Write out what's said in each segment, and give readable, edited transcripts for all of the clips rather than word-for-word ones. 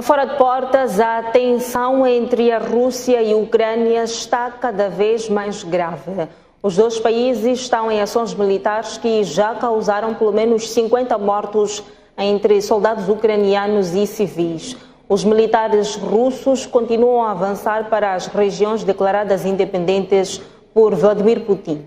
Fora de portas, a tensão entre a Rússia e a Ucrânia está cada vez mais grave. Os dois países estão em ações militares que já causaram pelo menos 50 mortos entre soldados ucranianos e civis. Os militares russos continuam a avançar para as regiões declaradas independentes por Vladimir Putin.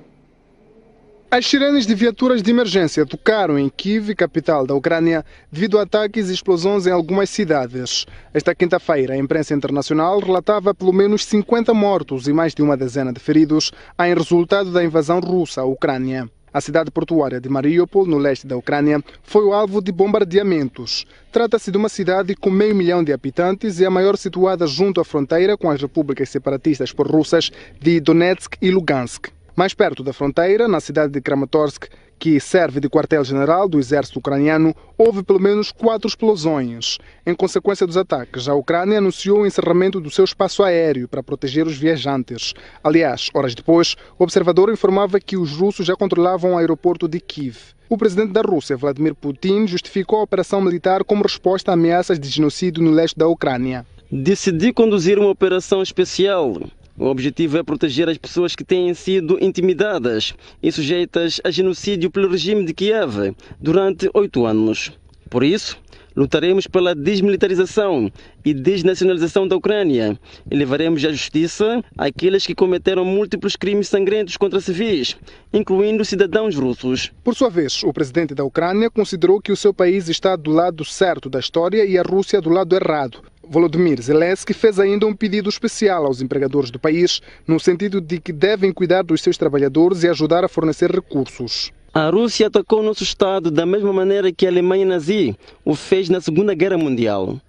As sirenes de viaturas de emergência tocaram em Kiev, capital da Ucrânia, devido a ataques e explosões em algumas cidades. Esta quinta-feira, a imprensa internacional relatava pelo menos 50 mortos e mais de uma dezena de feridos em resultado da invasão russa à Ucrânia. A cidade portuária de Mariupol, no leste da Ucrânia, foi o alvo de bombardeamentos. Trata-se de uma cidade com 500 mil de habitantes e a maior situada junto à fronteira com as repúblicas separatistas pró-russas de Donetsk e Lugansk. Mais perto da fronteira, na cidade de Kramatorsk, que serve de quartel-general do exército ucraniano, houve pelo menos 4 explosões. Em consequência dos ataques, a Ucrânia anunciou o encerramento do seu espaço aéreo para proteger os viajantes. Aliás, horas depois, o observador informava que os russos já controlavam o aeroporto de Kiev. O presidente da Rússia, Vladimir Putin, justificou a operação militar como resposta a ameaças de genocídio no leste da Ucrânia. Decidi conduzir uma operação especial. O objetivo é proteger as pessoas que têm sido intimidadas e sujeitas a genocídio pelo regime de Kiev durante 8 anos. Por isso, lutaremos pela desmilitarização e desnacionalização da Ucrânia e levaremos à justiça aqueles que cometeram múltiplos crimes sangrentos contra civis, incluindo cidadãos russos. Por sua vez, o presidente da Ucrânia considerou que o seu país está do lado certo da história e a Rússia do lado errado. Volodymyr Zelensky fez ainda um pedido especial aos empregadores do país, no sentido de que devem cuidar dos seus trabalhadores e ajudar a fornecer recursos. A Rússia atacou nosso Estado da mesma maneira que a Alemanha nazi o fez na Segunda Guerra Mundial.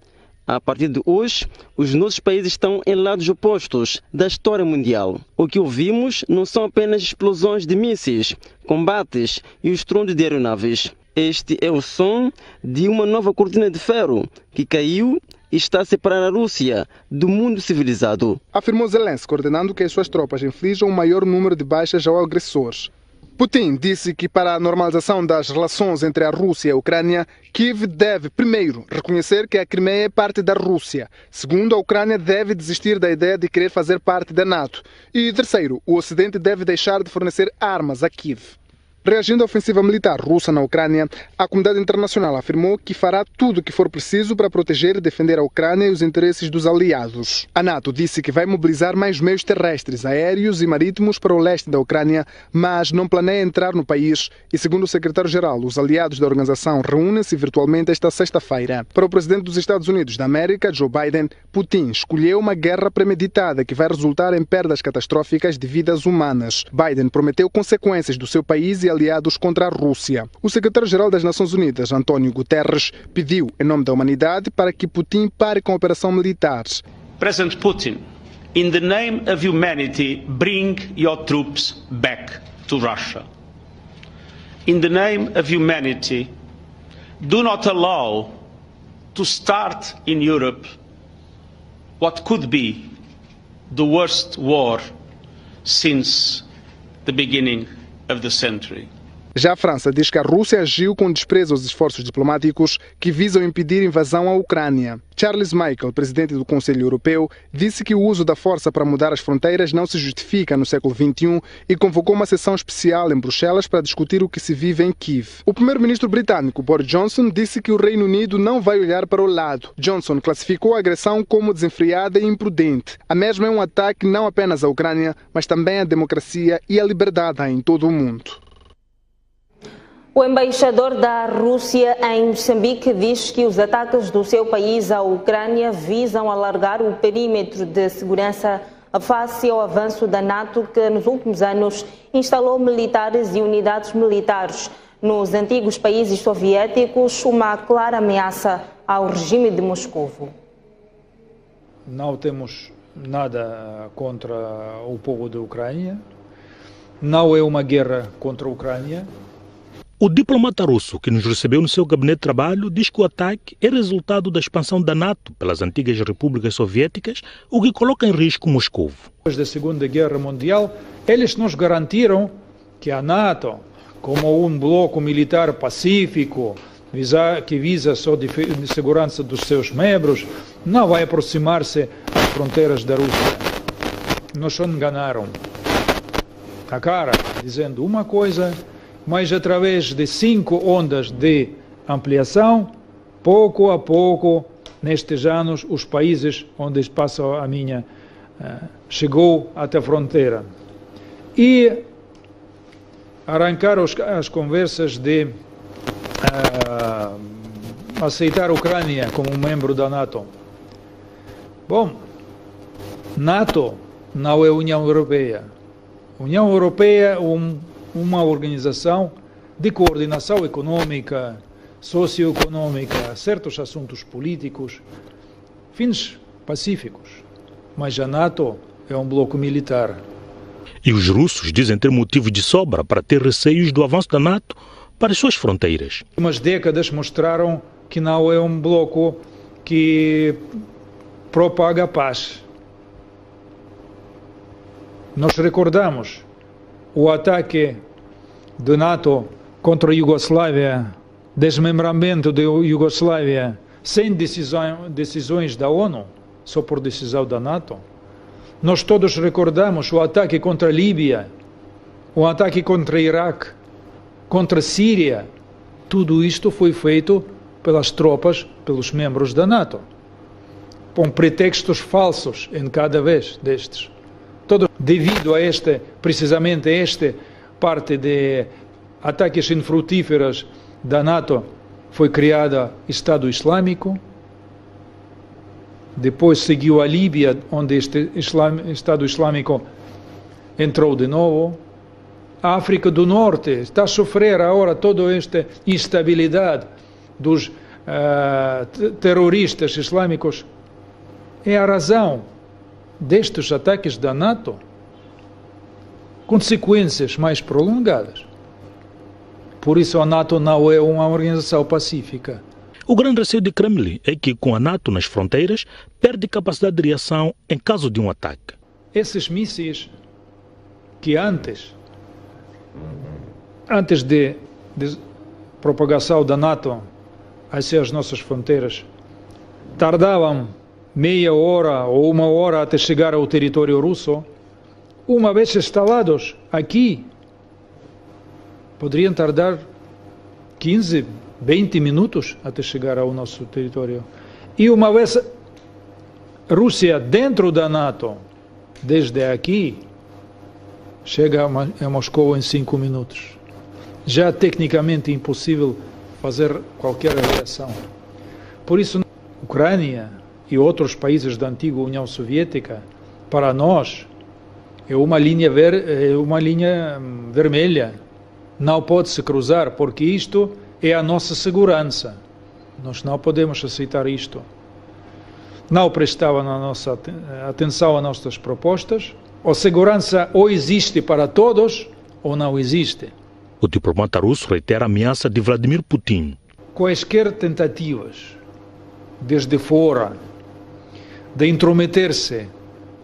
A partir de hoje, os nossos países estão em lados opostos da história mundial. O que ouvimos não são apenas explosões de mísseis, combates e o estrondo de aeronaves. Este é o som de uma nova cortina de ferro que caiu e está a separar a Rússia do mundo civilizado. Afirmou Zelensky, ordenando que as suas tropas inflijam o maior número de baixas ao agressor. Putin disse que para a normalização das relações entre a Rússia e a Ucrânia, Kiev deve, primeiro, reconhecer que a Crimeia é parte da Rússia. Segundo, a Ucrânia deve desistir da ideia de querer fazer parte da NATO. E terceiro, o Ocidente deve deixar de fornecer armas a Kiev. Reagindo à ofensiva militar russa na Ucrânia, a comunidade internacional afirmou que fará tudo o que for preciso para proteger e defender a Ucrânia e os interesses dos aliados. A NATO disse que vai mobilizar mais meios terrestres, aéreos e marítimos para o leste da Ucrânia, mas não planeia entrar no país e, segundo o secretário-geral, os aliados da organização reúnem-se virtualmente esta sexta-feira. Para o presidente dos Estados Unidos da América, Joe Biden, Putin escolheu uma guerra premeditada que vai resultar em perdas catastróficas de vidas humanas. Biden prometeu consequências do seu país e aliados contra a Rússia. O secretário-geral das Nações Unidas, António Guterres, pediu, em nome da humanidade, para que Putin pare com a operação militar. President Putin, in the name of humanity, bring your troops back to Russia. In the name of humanity, do not allow to start in Europe what could be the worst war since the beginning of the century. Já a França diz que a Rússia agiu com desprezo aos esforços diplomáticos que visam impedir a invasão à Ucrânia. Charles Michel, presidente do Conselho Europeu, disse que o uso da força para mudar as fronteiras não se justifica no século XXI e convocou uma sessão especial em Bruxelas para discutir o que se vive em Kiev. O primeiro-ministro britânico Boris Johnson disse que o Reino Unido não vai olhar para o lado. Johnson classificou a agressão como desenfreada e imprudente. A mesma é um ataque não apenas à Ucrânia, mas também à democracia e à liberdade em todo o mundo. O embaixador da Rússia em Moçambique diz que os ataques do seu país à Ucrânia visam alargar o perímetro de segurança face ao avanço da NATO, que nos últimos anos instalou militares e unidades militares nos antigos países soviéticos, uma clara ameaça ao regime de Moscovo. Não temos nada contra o povo da Ucrânia, não é uma guerra contra a Ucrânia. O diplomata russo que nos recebeu no seu gabinete de trabalho diz que o ataque é resultado da expansão da NATO pelas antigas repúblicas soviéticas, o que coloca em risco Moscovo. Depois da Segunda Guerra Mundial, eles nos garantiram que a NATO, como um bloco militar pacífico, que visa só a segurança dos seus membros, não vai aproximar-se às fronteiras da Rússia. Nos enganaram a cara, dizendo uma coisa, mas através de 5 ondas de ampliação, pouco a pouco, nestes anos, os países onde passa a minha chegou até a fronteira. E arrancaram as conversas de aceitar a Ucrânia como membro da NATO. Bom, NATO não é a União Europeia. A União Europeia é uma organização de coordenação econômica, socioeconômica, certos assuntos políticos, fins pacíficos. Mas a NATO é um bloco militar. E os russos dizem ter motivos de sobra para ter receios do avanço da NATO para as suas fronteiras. Umas décadas mostraram que não é um bloco que propaga a paz. Nós recordamos o ataque da NATO contra a Iugoslávia, desmembramento da Iugoslávia, sem decisões da ONU, só por decisão da NATO. Nós todos recordamos o ataque contra a Líbia, o ataque contra o Iraque, contra a Síria. Tudo isto foi feito pelas tropas, pelos membros da NATO, com pretextos falsos em cada vez destes. Todo devido a precisamente a esta parte de ataques infrutíferos da NATO, foi criada Estado Islâmico. Depois seguiu a Líbia, onde este Estado Islâmico entrou de novo. A África do Norte está a sofrer agora toda esta instabilidade dos terroristas islâmicos. É a razão destes ataques da NATO, consequências mais prolongadas. Por isso a NATO não é uma organização pacífica. O grande receio de Kremlin é que, com a NATO nas fronteiras, perde capacidade de reação em caso de um ataque. Esses mísseis que antes de propagação da NATO hacia as nossas fronteiras, tardavam meia hora ou 1 hora até chegar ao território russo, uma vez instalados aqui, poderiam tardar 15, 20 minutos até chegar ao nosso território. E uma vez Rússia dentro da NATO, desde aqui, chega a Moscou em 5 minutos. Já tecnicamente impossível fazer qualquer reação. Por isso, a Ucrânia e outros países da antiga União Soviética, para nós, é uma linha vermelha. Não pode se cruzar, porque isto é a nossa segurança. Nós não podemos aceitar isto. Não prestavam a nossa atenção às nossas propostas. A segurança ou existe para todos ou não existe. O diplomata russo reitera a ameaça de Vladimir Putin. Quaisquer tentativas, desde fora, de intrometer-se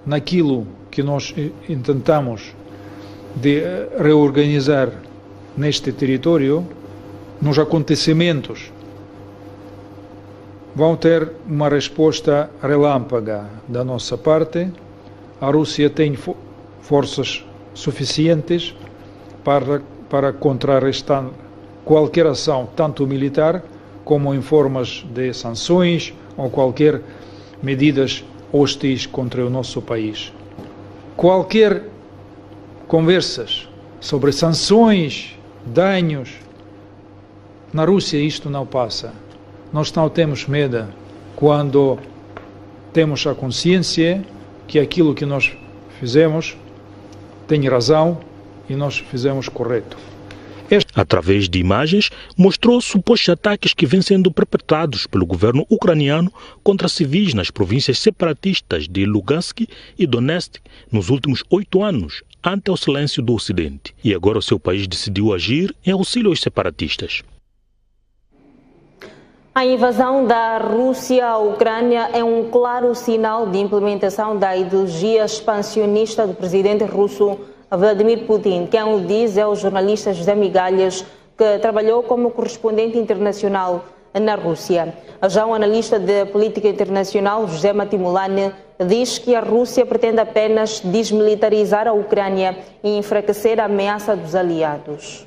naquilo que nós intentamos de reorganizar neste território, nos acontecimentos, vão ter uma resposta relâmpaga da nossa parte. A Rússia tem forças suficientes para contrarrestar qualquer ação, tanto militar como em formas de sanções ou qualquer medidas hostis contra o nosso país. Qualquer conversas sobre sanções, danos, na Rússia isto não passa. Nós não temos medo quando temos a consciência que aquilo que nós fizemos tem razão e nós fizemos correto. Através de imagens, mostrou supostos ataques que vêm sendo perpetrados pelo governo ucraniano contra civis nas províncias separatistas de Lugansk e Donetsk nos últimos 8 anos, ante o silêncio do Ocidente. E agora o seu país decidiu agir em auxílio aos separatistas. A invasão da Rússia à Ucrânia é um claro sinal de implementação da ideologia expansionista do presidente russo Vladimir Putin, quem o diz é o jornalista José Migalhas que trabalhou como correspondente internacional na Rússia. Já o analista de política internacional, José Matimulane, diz que a Rússia pretende apenas desmilitarizar a Ucrânia e enfraquecer a ameaça dos aliados.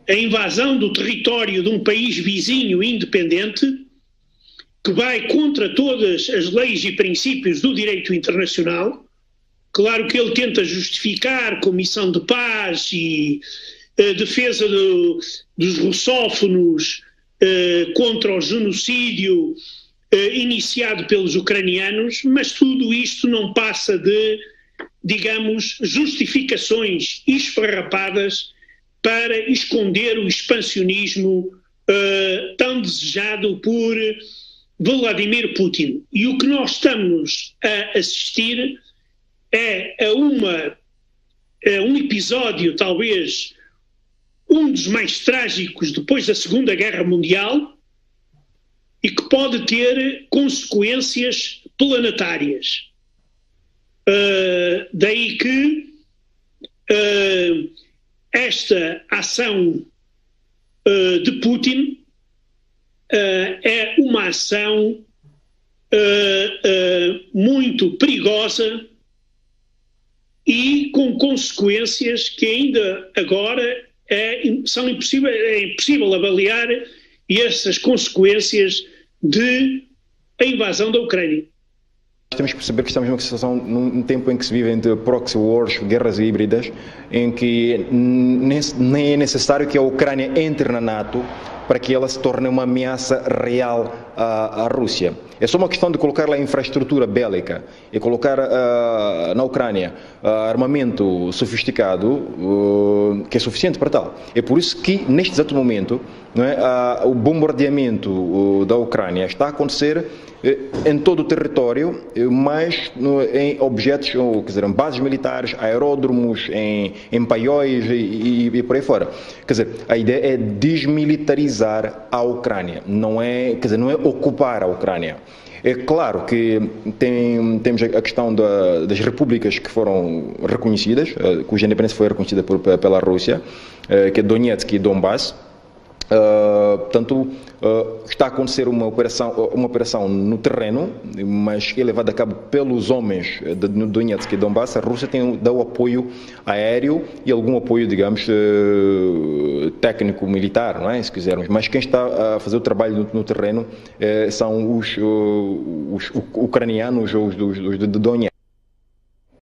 A invasão do território de um país vizinho independente, que vai contra todas as leis e princípios do direito internacional. Claro que ele tenta justificar com missão de paz e defesa dos russófonos contra o genocídio iniciado pelos ucranianos, mas tudo isto não passa de, digamos, justificações esfarrapadas para esconder o expansionismo tão desejado por Vladimir Putin. E o que nós estamos a assistir é a um episódio, talvez um dos mais trágicos depois da Segunda Guerra Mundial, e que pode ter consequências planetárias. Daí que esta ação de Putin é uma ação muito perigosa e com consequências que ainda agora é impossível avaliar, e essas consequências de a invasão da Ucrânia. Temos que perceber que estamos numa situação, num tempo em que se vive entre proxy wars, guerras híbridas, em que nem é necessário que a Ucrânia entre na NATO para que ela se torne uma ameaça real à Rússia. É só uma questão de colocar lá infraestrutura bélica e colocar na Ucrânia armamento sofisticado que é suficiente para tal. É por isso que, neste exato momento, não é, o bombardeamento da Ucrânia está a acontecer em todo o território, mas em objetos, quer dizer, em bases militares, aeródromos, em paióis e por aí fora. Quer dizer, a ideia é desmilitarizar a Ucrânia, não é ocupar a Ucrânia. É claro que temos a questão das repúblicas que foram reconhecidas, cuja independência foi reconhecida pela Rússia, que é Donetsk e Donbass. Portanto, está a acontecer uma operação no terreno, mas é levada a cabo pelos homens de Donetsk e Donbass. A Rússia dá o apoio aéreo e algum apoio, digamos, técnico-militar, não é? Se quisermos. Mas quem está a fazer o trabalho no terreno são os ucranianos ou os de Donetsk.